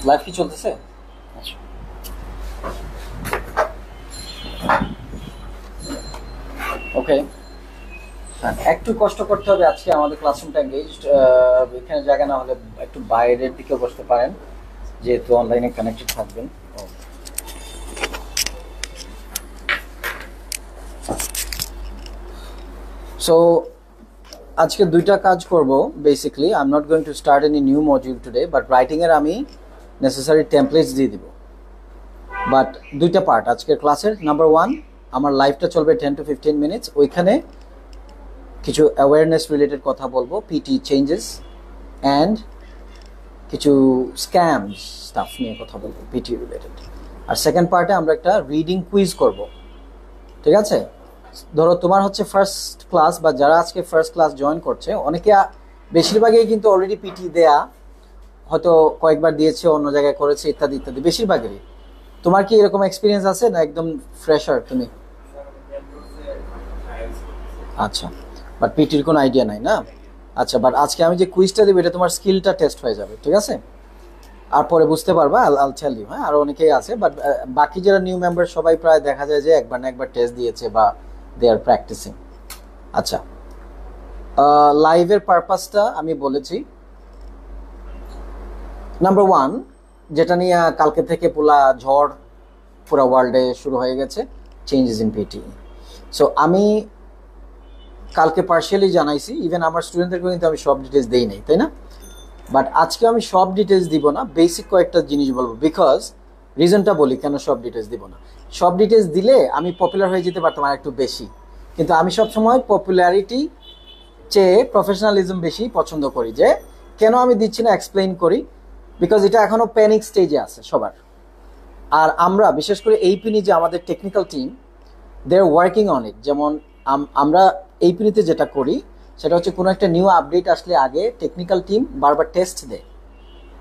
Live কি চলতেছে? আচ্ছা, ওকে। হ্যাঁ, একটু কষ্ট করতে হবে আজকে, আমাদের ক্লাসরুমটা এঙ্গেজড। এখানে জায়গা না হলে একটু বাইরের দিকে বসতে পারেন, যেহেতু অনলাইনে কানেক্টেড থাকবেন। সো আজকে দুইটা কাজ করব basically. I am not going to start any new module today, but রাইটিংয়ের আমি নেসেসারি টেমপ্লেটস দিয়ে দিব। বাট দুইটা পার্ট আজকের ক্লাসের। নাম্বার ওয়ান, আমার লাইভটা চলবে 10 to 15 মিনিটস। ওইখানে কিছু অ্যাওয়ারনেস রিলেটেড কথা বলবো, পিটি চেঞ্জেস অ্যান্ড কিছু স্ক্যাম স্টাফ নিয়ে কথা বলবো পিটি রিলেটেড। আর সেকেন্ড পার্টে আমরা একটা রিডিং কুইজ করব, ঠিক আছে? ধরো তোমার হচ্ছে ফার্স্ট ক্লাস, বা যারা আজকে ফার্স্ট ক্লাস জয়েন করছে, অনেকে বেশিরভাগই কিন্তু অলরেডি পিটি দেয়া, হয়তো কয়েকবার দিয়েছে, অন্য জায়গায় করেছে, ইত্যাদি ইত্যাদি, বেশিরভাগেরই। তোমার কি এরকম এক্সপিরিয়েন্স আছে না একদম ফ্রেশার তুমি? আচ্ছা, বাট পিটির কোনো আইডিয়া নাই না? আচ্ছা, বাট আজকে আমি যে কুইজটা দেবো এটা তোমার স্কিলটা টেস্ট হয়ে যাবে, ঠিক আছে? আর পরে বুঝতে পারবা, আল টেল ইউ। হ্যাঁ, আরও অনেকেই আছে, বাট বাকি যারা নিউ মেম্বার সবাই প্রায় দেখা যায় যে একবার না একবার টেস্ট দিয়েছে বা দে আর প্র্যাকটিসিং। আচ্ছা, লাইভের পারপাসটা আমি বলেছি। নাম্বার ওয়ান, যেটা নিয়ে কালকে থেকে পুরা ঝড় পুরো ওয়ার্ল্ডে শুরু হয়ে গেছে, চেঞ্জেস ইন পিটি। সো আমি কালকে পার্শিয়ালি জানাইছি, ইভেন আমার স্টুডেন্টদেরকে কিন্তু আমি সব ডিটেলস দেই নাই, তাই না? বাট আজকে আমি সব ডিটেলস দিব না, বেসিক কয়েকটা জিনিস বলবো। বিকজ রিজনটা বলি কেন সব ডিটেলস দিব না। সব ডিটেলস দিলে আমি পপুলার হয়ে যেতে পারতাম আর একটু বেশি, কিন্তু আমি সবসময় পপুলারিটি চেয়ে প্রফেশনালিজম বেশি পছন্দ করি। যে কেন আমি দিচ্ছি না এক্সপ্লেইন করি, বিকজ এটা এখনও প্যানিক স্টেজে আছে সবার। আর আমরা বিশেষ করে এই পিনি যে আমাদের technical team, they are working on it. যেমন আমরা এই পিনিতে যেটা করি সেটা হচ্ছে কোনো একটা নিউ আপডেট আসলে আগে টেকনিক্যাল টিম বারবার টেস্ট দেয়,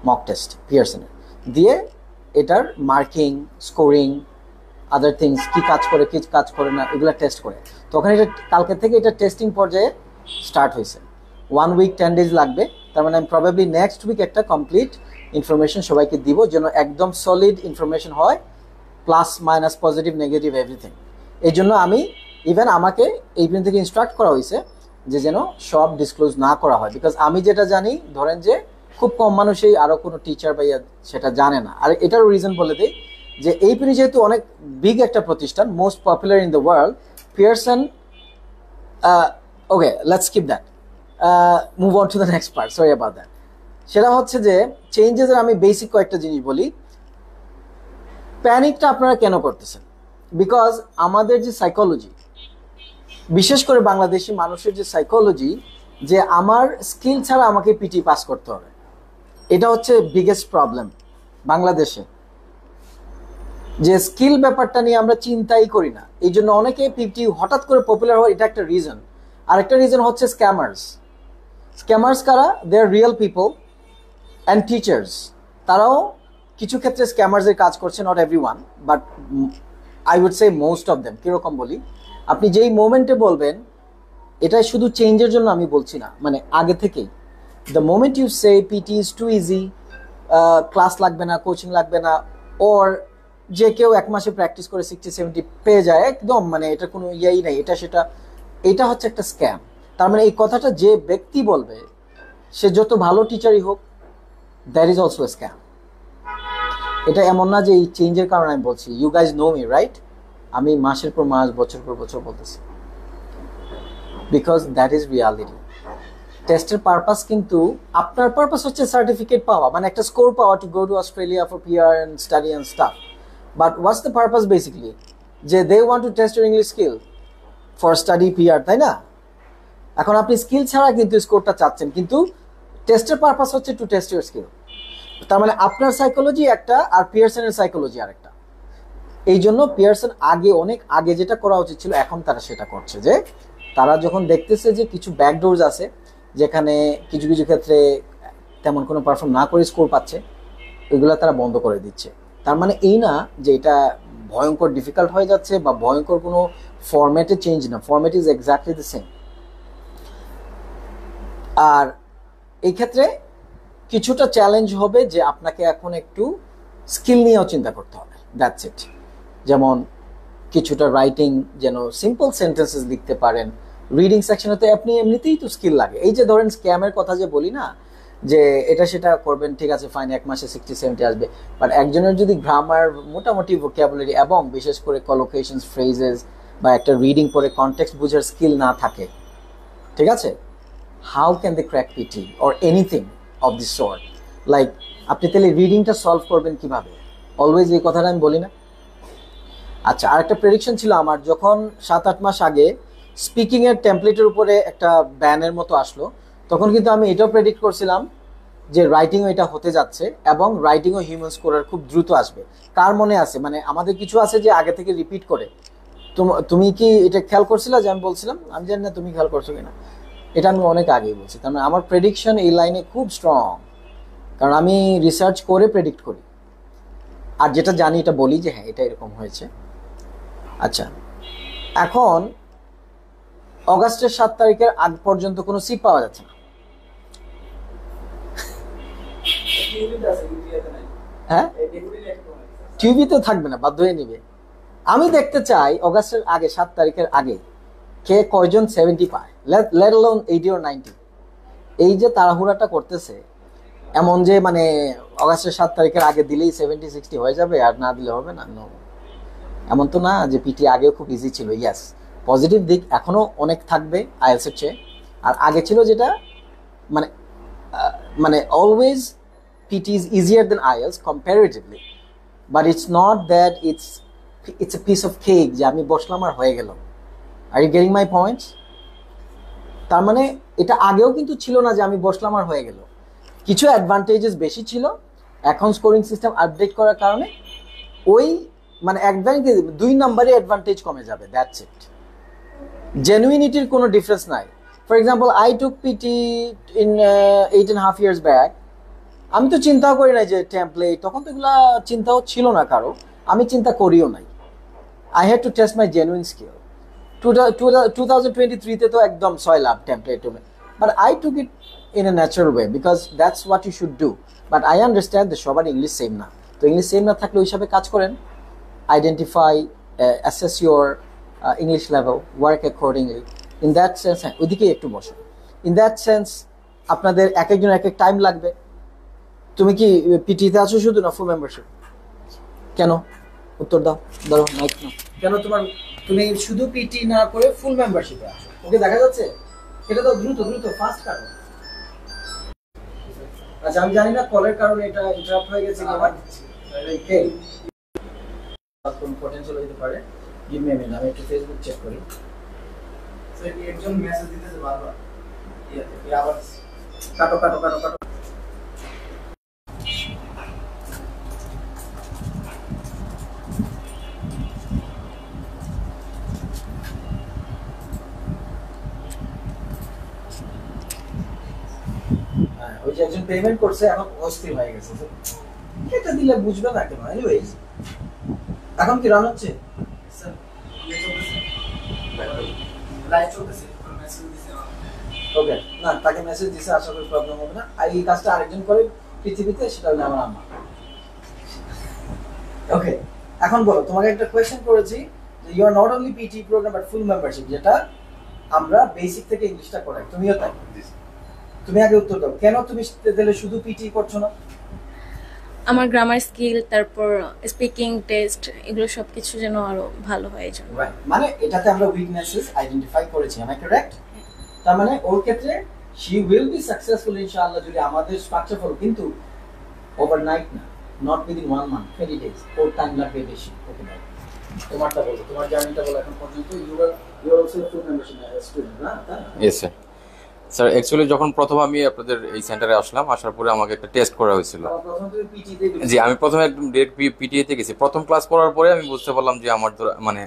মক টেস্ট পিয়ারসনের দিয়ে, এটার মার্কিং, স্কোরিং, আদার থিংস, কী কাজ করে কী কাজ করে না, এগুলো টেস্ট করে। তখন এটা কালকে থেকে এটা টেস্টিং পর্যায়ে স্টার্ট হয়েছে। 1 week 10 days লাগবে। তার মানে আমি প্রবাবলি নেক্সট উইক একটা কমপ্লিট ইনফরমেশন সবাইকে দিব, যেন একদম সলিড ইনফরমেশন হয়, plus minus positive negative everything. এই জন্য আমি ইভেন আমাকে এই পর্যন্ত থেকে ইনস্ট্রাক্ট করা হয়েছে যে যেন সব ডিসক্লোজ না করা হয়। বিকজ আমি যেটা জানি, ধরেন যে খুব কম মানুষই, আরও কোনো টিচার বা সেটা জানে না। আর এটারও রিজন বলে দিই, যে এই পিনি যেহেতু অনেক বিগ একটা প্রতিষ্ঠান, most popular in the world, Pearson, okay let's skip that, move on to the next part, sorry about that. সেটা হচ্ছে যে চেঞ্জেসের আমি বেসিক কয়েকটা জিনিস বলি। প্যানিকটা আপনারা কেন করতেছেন? বিকজ আমাদের যে সাইকোলজি, বিশেষ করে বাংলাদেশি মানুষের যে সাইকোলজি, যে আমার স্কিল ছাড়া আমাকে পিটি পাস করতে হবে, এটা হচ্ছে বিগেস্ট প্রবলেম বাংলাদেশে। যে স্কিল ব্যাপারটা নিয়ে আমরা চিন্তাই করি না, এই জন্য অনেকে পিটি হঠাৎ করে পপুলার হয়, এটা একটা রিজন। আরেকটা রিজন হচ্ছে স্ক্যামার্স। স্ক্যামার্স কারা? They are real people and teachers. তারাও কিছু ক্ষেত্রে স্ক্যামার্সের কাজ করছে, not every one, but I would say most of them. কীরকম বলি, আপনি যেই মোমেন্টে বলবেন, এটা শুধু চেঞ্জের জন্য আমি বলছি না, মানে আগে থেকেই, the moment you say PT is too easy, class লাগবে না, কোচিং লাগবে না, ওর যে কেউ 1 মাসে প্র্যাকটিস করে 60-70 পেয়ে যায় একদম, মানে এটা কোনো ইয়েই নেই, এটা সেটা, এটা হচ্ছে একটা স্ক্যাম। তার মানে এই কথাটা যে ব্যক্তি বলবে, সে যত ভালো টিচারই হোক, that is also a scam. এটা এমন না যে এই চেঞ্জের কারণে আমি বলছি, you guys know me right, আমি মাসের পর মাস, বছর পর বছর বলতেছি, বিকজ দ্যাট ইজ রিয়ালিটি। টেস্টের পারপাস কিন্তু, আপনার পারপাস হচ্ছে সার্টিফিকেট পাওয়া, মানে একটা স্কোর পাওয়া, to go to Australia for PR and study and stuff. But what's the purpose basically? যে they want to test your English skill for study PR, তাই না? এখন আপনি স্কিল ছাড়া কিন্তু স্কোরটা চাচ্ছেন, কিন্তু টেস্টের পারপাস হচ্ছে টু টেস্ট ইউর স্কিল। তার মানে আপনার সাইকোলজি একটা, আর পিয়ারসনের সাইকোলজি আরেকটা। এই জন্য পিয়ারসন আগে, অনেক আগে যেটা করা উচিত ছিল, এখন তারা সেটা করছে, যে তারা যখন দেখতেছে যে কিছু ব্যাকডোরস আছে, যেখানে কিছু কিছু ক্ষেত্রে তেমন কোনো পারফর্ম না করে স্কোর পাচ্ছে, ওইগুলো তারা বন্ধ করে দিচ্ছে। তার মানে এই না যে এটা ভয়ঙ্কর ডিফিকাল্ট হয়ে যাচ্ছে বা ভয়ঙ্কর কোনো ফরম্যাটে চেঞ্জ না, format is exactly the same. আর এই ক্ষেত্রে কিছুটা চ্যালেঞ্জ হবে যে আপনাকে এখন একটু স্কিল নিয়েও চিন্তা করতে হবে, দ্যাটস ইট। যেমন কিছুটা রাইটিং যেন সিম্পল সেন্টেন্সেস লিখতে পারেন। রিডিং সেকশনে তো আপনি এমনিতেই তো স্কিল লাগে। এই যে ধরেন স্ক্যামের কথা যে বলি না, যে এটা সেটা করবেন, ঠিক আছে ফাইন, 1 মাসে 60-70 আসবে, বাট একজনের যদি গ্রামার, মোটামুটি ভোকাবুলারি এবং বিশেষ করে কলোকেশনস, ফ্রেজেস বা একটা রিডিং পরে কনটেক্সট বুঝার স্কিল না থাকে, ঠিক আছে, how can they crack PT or anything of this sort? Like আপনি তাহলে রিডিংটা সলভ করবেন কিভাবে? অলওয়েজ এই কথাটা আমি বলি না। আচ্ছা, আরেকটা প্রেডিকশন ছিল আমার, যখন 7-8 মাস আগে স্পিকিং এর টেমপ্লেটের উপরে একটা ব্যানের মতো আসলো, তখন কিন্তু আমি এটাও প্রেডিক্ট করছিলাম যে রাইটিংও এটা হতে যাচ্ছে এবং রাইটিংও হিউম্যান স্কোরার খুব দ্রুত আসবে। কার মনে আছে, মানে আমাদের কিছু আছে যে আগে থেকে রিপিট করে। তুমি কি এটা খেয়াল করছিলা যে আমি বলছিলাম? আমি জানি না তুমি খেয়াল করছো কিনা, এটা আমি অনেক আগেই বলছি। তার মানে আমার প্রেডিকশন এই লাইনে খুব স্ট্রং, কারণ আমি রিসার্চ করে প্রেডিক্ট করি, আর যেটা জানি এটা বলি যে হ্যাঁ এটা এরকম হয়েছে। আচ্ছা, এখন অগাস্টের 7 তারিখের আগ পর্যন্ত কোনো সিট পাওয়া যাচ্ছে না। হ্যাঁ, টিভি তো থাকবে না, বাধ্য হয়ে নিবে। আমি দেখতে চাই অগাস্টের আগে, 7 তারিখের আগে কে কয়জন 70 পায়, লেট অ্যালোন 80 or 90। এই যে তাড়াহুড়াটা করতেছে, এমন যে মানে অগাস্টের 7 তারিখের আগে দিলেই 70-60 হয়ে যাবে আর না দিলে হবে না, নো। এমন তো না যে পিটি আগেও খুব ইজি ছিল। ইয়াস, পজিটিভ দিক এখনো অনেক থাকবে আইএলটিএস এর চেয়ে। আর আগে ছিল যেটা মানে মানে always PT is easier then IELTS comparatively, but it's not that it's a piece of cake যে আমি বসলাম আর হয়ে গেল। Are you getting my points? তার মানে এটা আগেও কিন্তু ছিল না যে আমি বসলাম আর হয়ে গেল, কিছু অ্যাডভান্টেজেস বেশি ছিল। এখন স্কোরিং সিস্টেম আপডেট করার কারণে ওই মানে অ্যাডভান্টেজ 2 নম্বরে অ্যাডভান্টেজ কমে যাবে, দ্যাটস ইট। জেনুইনিটির কোনো ডিফারেন্স নাই। For example, I took PT in 8.5 years back. আমি তো চিন্তাও করি নাই যে টেমপ্লেট, তখন তো এগুলা চিন্তাও ছিল না কারো, আমি চিন্তা করিও নাই। I had to test my genuine skill. 2023-তে তো একদম 6 লাভ template, but I took it in a natural way because that's what you should do. But I understand যে সবার ইংলিশ সেম না, তো ইংলিশ সেম না থাকলে ওই হিসাবে কাজ করেন, identify, assess your English level, work accordingly. In that sense, হ্যাঁ ওইদিকে একটু বসো। In that sense, আপনাদের এক একজন এক এক টাইম লাগবে। তুমি কি পিটিতে আছো শুধু, না ফুল মেম্বারশিপ? কেন, উত্তর দাও, ধরো মাইক নাও। কেন তুমি শুধু পিটি না করে ফুল মেম্বারশিপে আসো? ওকে, দেখা যাচ্ছে? এটা তো দ্রুত দ্রুত ফাস্ট কারণ। আচ্ছা, আমি জানি না কলের কারণে এটা ইন্টারাপ্ট হয়ে গেছে কি, কোন পটেনশিয়াল হতে পারে। গিভ মি আ মিনিট, আমি একটু ফেসবুক চেক করি। স্যার একজন মেসেজ দিতেছে বারবার, আবার কাটো কাটো কাটো কাটো। ওই যে একজন পেমেন্ট করছে, এখন অস্থির হয়ে গেছে। এটা দিলে বুঝবে না কেন? এনিওয়েজ, এখন কি রান হচ্ছে? স্যার লাইভ চলতেছে, মেসেজ দিতেছে। ওকে, না তাকে মেসেজ দিছে, আশা করি প্রবলেম হবে না। আর এই কাজটা আরেকজন করে পৃথিবীতে, সেটা হলো আমার আম্মা। ওকে, এখন বলো, তোমাকে একটা কোয়েশ্চেন করেছি যে you are not only PT program but full membership, যেটা আমরা বেসিক থেকে ইংলিশটা করাই, তুমিও তাই। তুমি আগে উত্তর দাও, কেন তুমি তাহলে শুধু পিটি করছো না? আমার গ্রামার স্কিল, তারপর স্পিকিং টেস্ট, এগুলো সবকিছু যেন আরো ভালো হয় এই জন্য। মানে এটাতে আমরা উইকনেসেস আইডেন্টিফাই করেছি, am I correct? তার মানে ওর ক্ষেত্রে she will be successful ইনশাআল্লাহ যদি আমাদের স্ট্রাকচার ফলো, কিন্তু ওভারনাইট না, not within 1 month, 20 days, or time লাগবে বেশি। ওকে ভাই, তোমারটা বলো, তোমার জার্নিটা বলো। এখন পর্যন্ত you are also full membership student, না? Yes sir. স্যার অ্যাকচুয়ালি যখন প্রথম আমি আপনাদের এই সেন্টারে আসলাম, আসার পরে আমাকে একটা টেস্ট করা হয়েছিল। প্রথম তুমি পিটি তে জি, আমি প্রথমে একদম ডিরেক্ট পিটিএতে গেছি। প্রথম ক্লাস করার পরে আমি বুঝতে পারলাম যে আমার মানে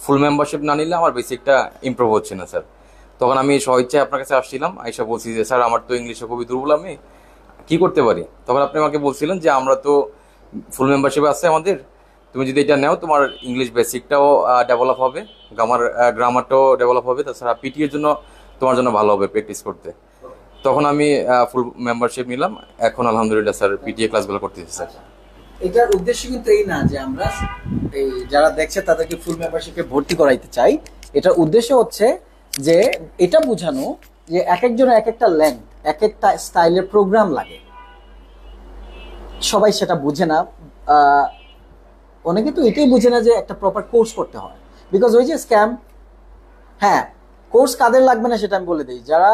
ফুল মেম্বারশিপ না নিলে আমার বেসিকটা ইমপ্রুভ হচ্ছে না স্যার। তখন আমি স্বইচ্ছায় আপনার কাছে আসছিলাম, আইসা বলছি যে স্যার আমার তো ইংলিশে খুবই দুর্বল, আমি কি করতে পারি? তখন আপনি আমাকে বলছিলেন যে আমরা তো ফুল মেম্বারশিপ আছে আমাদের, তুমি যদি এটা নেও তোমার ইংলিশ বেসিকটাও ডেভেলপ হবে, গ্রামারটাও ডেভেলপ হবে, তাছাড়া পিটি এর জন্য তোমার জন্য ভালো হবে প্র্যাকটিস করতে। তখন আমি ফুল মেম্বারশিপ নিলাম। এখন আলহামদুলিল্লাহ স্যার পিটিএ ক্লাসগুলো করতেছি স্যার। এটার উদ্দেশ্য কিন্তু এই না যে আমরা এই যারা দেখছে তাদেরকে ফুল মেম্বারশিপে ভর্তি করাইতে চাই। এটার উদ্দেশ্য হচ্ছে যে এটা বোঝানো যে এক একজনের এক একটা লেন্থ, এক একটা স্টাইলের প্রোগ্রাম লাগে। সবাই সেটা বুঝে না। অনেকে তো এটাই বুঝে না যে একটা প্রপার কোর্স করতে হয়, বিকজ ওই যে স্ক্যাম। হ্যাঁ, কোর্স কাদের লাগবে না সেটা আমি বলে দিই। যারা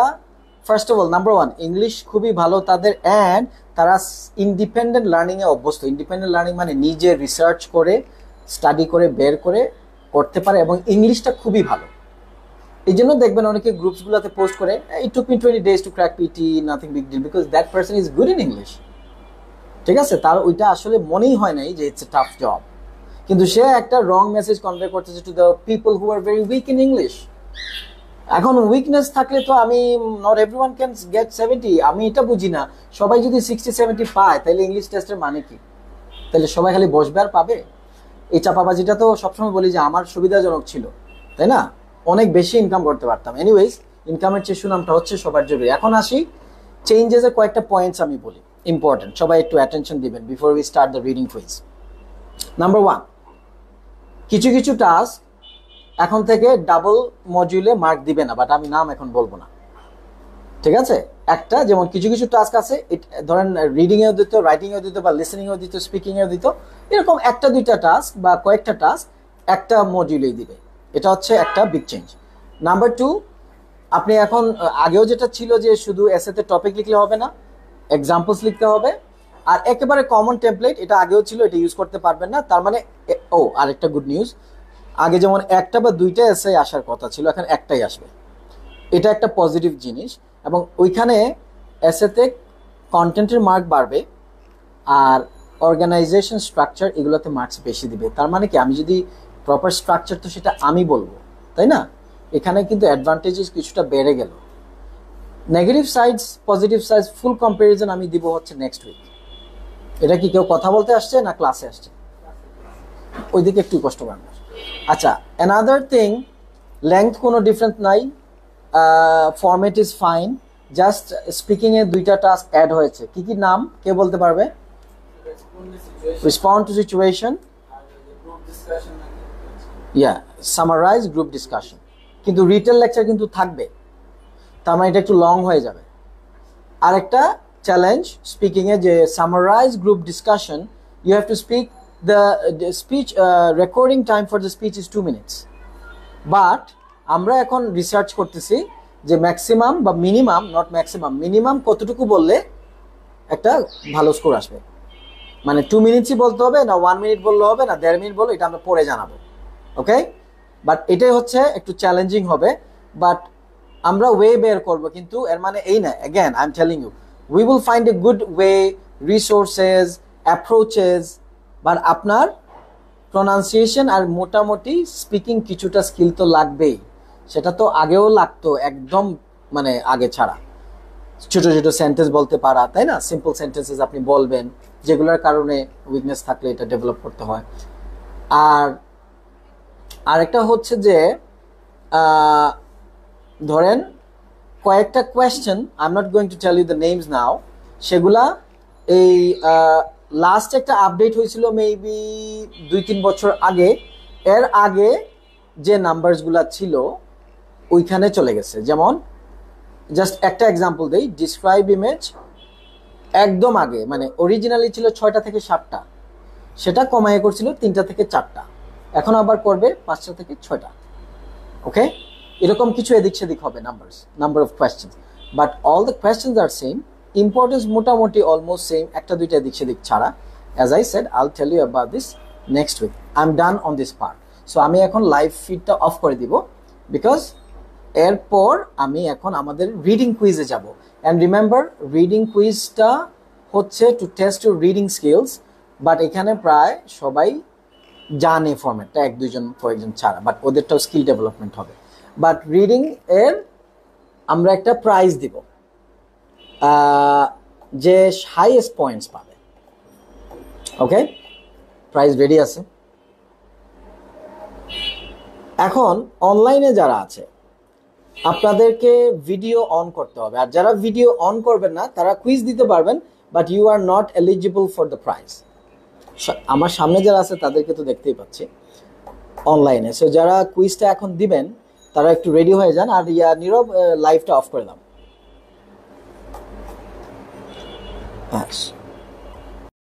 first of all number one English খুবই ভালো তাদের, অ্যান্ড তারা ইন্ডিপেন্ডেন্ট লার্নিংয়ে অভ্যস্ত। ইন্ডিপেন্ডেন্ট লার্নিং মানে নিজে রিসার্চ করে স্টাডি করে বের করে করতে পারে, এবং ইংলিশটা খুবই ভালো। এই জন্য দেখবেন অনেকে গ্রুপসগুলোতে পোস্ট করে it took me 20 days to crack PT, nothing big deal, because that person is good in English. ঠিক আছে, তার ওইটা আসলে মনেই হয় নাই যে ইটস এ টাফ জব, কিন্তু সে একটা রং মেসেজ কনভে করতেছে to the people who are very weak in English. এখন উইকনেস থাকলে তো আমি নট এভরিওয়ান ক্যান গেট 70। আমি এটা বুঝি না, সবাই যদি 60-70 পায় তাহলে ইংলিশ টেস্টের মানে কি? তাহলে সবাই খালি বসবে আর পাবে? এই চাপাবাজিটা তো সবসময় বলি যে আমার সুবিধাজনক ছিল, তাই না? অনেক বেশি ইনকাম করতে পারতাম। এনিওয়েজ, ইনকামের চেয়ে সুনামটা হচ্ছে সবার জরুরি। এখন আসি চেঞ্জেসের কয়েকটা পয়েন্টস আমি বলি, ইম্পর্টেন্ট, সবাই একটু অ্যাটেনশন দিবেন before we start the reading quiz. Number one, কিছু কিছু টাস্ক এখন থেকে ডাবল মডিউলে মার্ক দিবে না, বাট আমি নাম এখন বলবো না। ঠিক আছে, একটা যেমন কিছু কিছু টাস্ক আছে, ধরেন রিডিং এও দিত, রাইটিং এও দিত, বা লিসেনিং এও দিত, স্পিকিং এও দিত, এরকম একটা দুইটা টাস্ক বা কয়েকটা টাস্ক একটা মডিউলেই দিবে। এটা হচ্ছে একটা বিগ চেঞ্জ। নাম্বার টু, আপনি এখন আগেও যেটা ছিল যে শুধু এসেতে টপিক লিখলে হবে না, এক্সাম্পলস লিখতে হবে। আর একেবারে কমন টেমপ্লেট, এটা আগেও ছিল, এটা ইউজ করতে পারবেন না। তার মানে আরেকটা গুড নিউজ, আগে যেমন একটা বা দুইটা এসে আসার কথা ছিল, এখন একটাই আসবে। এটা একটা পজিটিভ জিনিস। এবং ওইখানে এসেতে কন্টেন্টের মার্ক বাড়বে, আর অর্গানাইজেশন স্ট্রাকচার এগুলোতে মার্কস বেশি দিবে। তার মানে কি, আমি যদি প্রপার স্ট্রাকচার, তো সেটা আমি বলবো, তাই না? এখানে কিন্তু অ্যাডভান্টেজেস কিছুটা বেড়ে গেল। নেগেটিভ সাইডস, পজিটিভ সাইডস, ফুল কম্পারিজন আমি দিব হচ্ছে নেক্সট উইক। এটা কি কেউ কথা বলতে আসছে না ক্লাসে আসছে? ওইদিকে একটু কষ্ট করবে। আচ্ছা, অ্যানাদার থিং, লেংথ কোনো ডিফারেন্স নাই, ফরম্যাট ইজ ফাইন, জাস্ট স্পিকিংয়ে দুইটা টাস্ক অ্যাড হয়েছে। কি কি নাম কে বলতে পারবে? Respond to situation, summarize, group discussion. কিন্তু রিটেল লেকচার কিন্তু থাকবে, তার মানে এটা একটু লং হয়ে যাবে। আরেকটা চ্যালেঞ্জ স্পিকিংয়ে, যে summarize, group discussion, you have to speak the speech, recording time for the speech is 2 minutes. But আমরা এখন রিসার্চ করতেছি যে ম্যাক্সিমাম বা মিনিমাম, নট ম্যাক্সিমাম, মিনিমাম কতটুকু বললে একটা ভালো স্কোর আসবে। মানে 2 মিনিটসই বলতে হবে না 1 মিনিট বললে হবে না 1.5 মিনিট বললে, এটা আমরা পরে জানাবো। ওকে, বাট এটাই হচ্ছে একটু চ্যালেঞ্জিং হবে, বাট আমরা ওয়ে বের করবো। কিন্তু এর মানে এই না, again I am telling you, we will find a good way, resources, approaches. But আপনার প্রনাউন্সিয়েশন আর মোটামুটি স্পিকিং কিছুটা স্কিল তো লাগবেই। সেটা তো আগেও লাগতো, একদম মানে আগে ছাড়া। ছোট ছোট সেন্টেন্স বলতে পারা, তাই না? সিম্পল সেন্টেন্সেস আপনি বলবেন, যেগুলোর কারণে উইকনেস থাকলে এটা ডেভেলপ করতে হয়। আর আরেকটা হচ্ছে যে ধরেন কয়েকটা question, I am not going to tell you the names now, সেগুলা এই লাস্ট একটা আপডেট হয়েছিল মেবি 2-3 বছর আগে, এর আগে যে নাম্বারসগুলো ছিল ওইখানে চলে গেছে। যেমন জাস্ট একটা এক্সাম্পল দেই, ডিসক্রাইব ইমেজ একদম আগে মানে অরিজিনালি ছিল 6টা থেকে 7টা, সেটা কমায় করছিল 3টা থেকে 4টা, এখন আবার করবে 5টা থেকে 6টা। ওকে, এরকম কিছু এদিক সেদিক হবে number of questions, but all the questions are same, importance মোটামুটি অলমোস্ট সেম, একটা দুইটা এদিক সেদিক ছাড়া। As I said, I'll tell you about this next week. I am done on this part. So আমি এখন লাইভ ফিডটা অফ করে দিব, বিকজ এরপর আমি এখন আমাদের রিডিং কুইজে যাব। অ্যান্ড রিমেম্বার, রিডিং কুইজটা হচ্ছে to test your reading skills, but এখানে প্রায় সবাই জানে ফরম্যাটটা, 1-2 জন কয়েকজন ছাড়া, বাট ওদেরটাও স্কিল ডেভেলপমেন্ট হবে। বাট রিডিং এর আমরা একটা প্রাইজ দিব, যে হাইয়েস্ট পয়েন্টস পাবে। ওকে, প্রাইজ রেডি আছে। এখন অনলাইনে যারা আছে আপনাদেরকে ভিডিও অন করতে হবে, আর যারা ভিডিও অন করবেন না তারা কুইজ দিতে পারবেন, but you are not eligible for the prize. আমার সামনে যারা আছে তাদেরকে তো দেখতেই পাচ্ছি অনলাইনে। সো যারা কুইজটা এখন দিবেন তারা একটু রেডি হয়ে যান, আর নীরব লাইভটা অফ করে দাও।